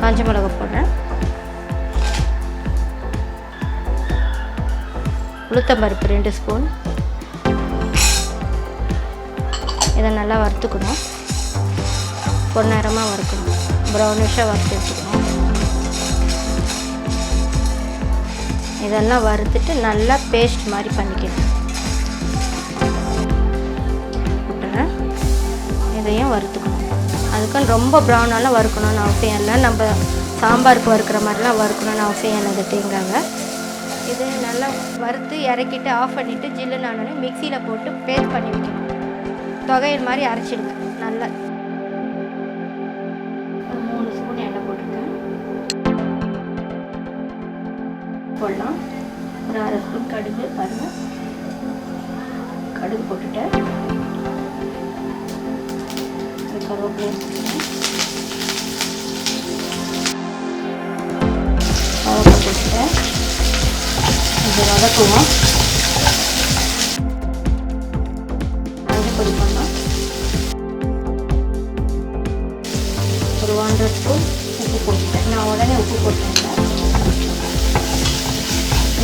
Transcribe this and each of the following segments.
காஞ்ச மிளகா போடுறேன். உளுத்தம்பருப்பு 2 ஸ்பூன். இதை நல்லா வறுத்துக்கணும். பொன்னிறமாக வறுக்கணும். ப்ரௌனிஷாக வறுத்து எடுத்துக்கணும். இதெல்லாம் வறுத்துட்டு நல்லா பேஸ்ட் மாதிரி பண்ணிக்கணும். விட்டுறேன். இதையும் வறுத்துக்கணும். அதுக்குன்னு ரொம்ப ப்ரௌனாலாம் வறுக்கணும்னு அவசியம் இல்லை. நம்ம சாம்பாருக்கு வறுக்கிற மாதிரிலாம் வறுக்கணும்னு அவசியம் இல்லை. இது தேங்காவை இது நல்லா வறுத்து இறக்கிட்டு ஆஃப் பண்ணிவிட்டு ஜில்லுன்னு ஆனோடனே மிக்சியில் போட்டு பேஸ்ட் பண்ணி வைக்கணும். தொகையில் மாதிரி அரைச்சிடுங்க. நல்லா 3 ஸ்பூன் எண்ணெய் போட்டுருக்கேன். போடலாம். ஒரு 1/2 ஸ்பூன் கடுகு. பாருங்கள், கடுகு போட்டுட்டேன். கருவேப்பிலை பாவக்காய் போட்டுட்டேன். கொஞ்சம் வதக்குவோம். மஞ்சள் பொடி பண்ணலாம். ஒரு 1/2 ஸ்பூன் உப்பு போட்டுட்டேன். நான் உடனே உப்பு போட்டேன்.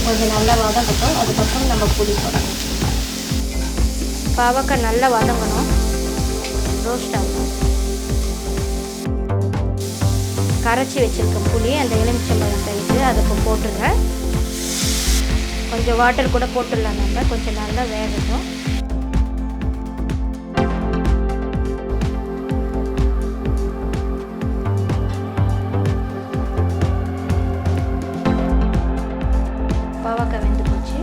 கொஞ்சம் நல்லா வதங்கட்டும். அதுக்கப்புறம் நம்ம புளி போடணும். பாவக்காய் நல்லா வதங்கணும். ரோஸ்ட் ஆகும். கரைச்சி வச்சுருக்க புளி அந்த எலுமிச்சம்பழம் சைஸு அதை இப்போ போட்டுருங்க. கொஞ்சம் வாட்டர் கூட போட்டுடலாம். நம்ம கொஞ்சம் நல்லா வேகட்டும். பாவக்காய் வெந்து போச்சு.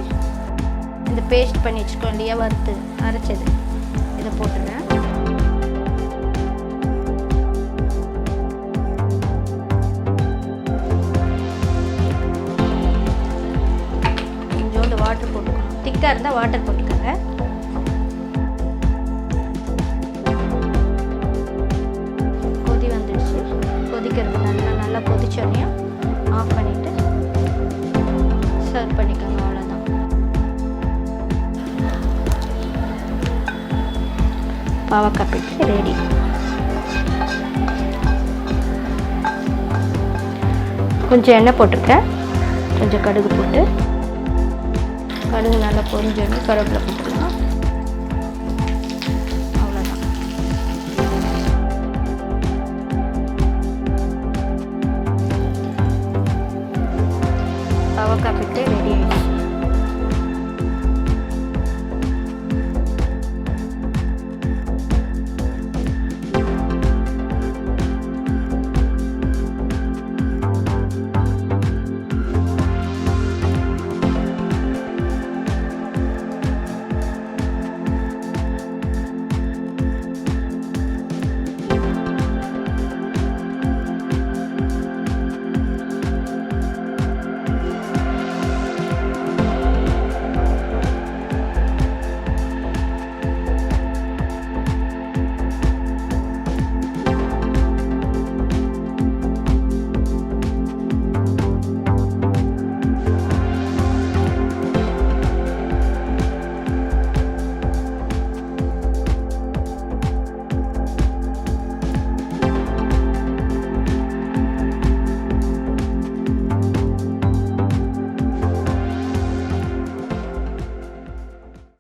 இந்த பேஸ்ட் பண்ணி வச்சுக்கோ இல்லையா, வறுத்து அரைச்சது, இதை போட்டுருங்க. வாட்டர் போட்டுக்கணும். திக்காக இருந்தால் வாட்டர் போட்டுக்கோங்க. கொதி வந்துடுச்சு. கொதிக்கிறது நல்லா கொதிச்சோடனே ஆஃப் பண்ணிவிட்டு சர்வ் பண்ணிக்கோங்க. அவ்வளோதான். பாவக்காய் பிட்லி ரெடி. கொஞ்சம் எண்ணெய் போட்டிருக்கேன். கொஞ்சம் கடுகு போட்டு கடுகு நல்லா பொரிஞ்சோடனே கருவேப்பிலை போட்டுக்கலாம். அவ்வளோதான். பாவக்காய் பிட்லி ரெடி.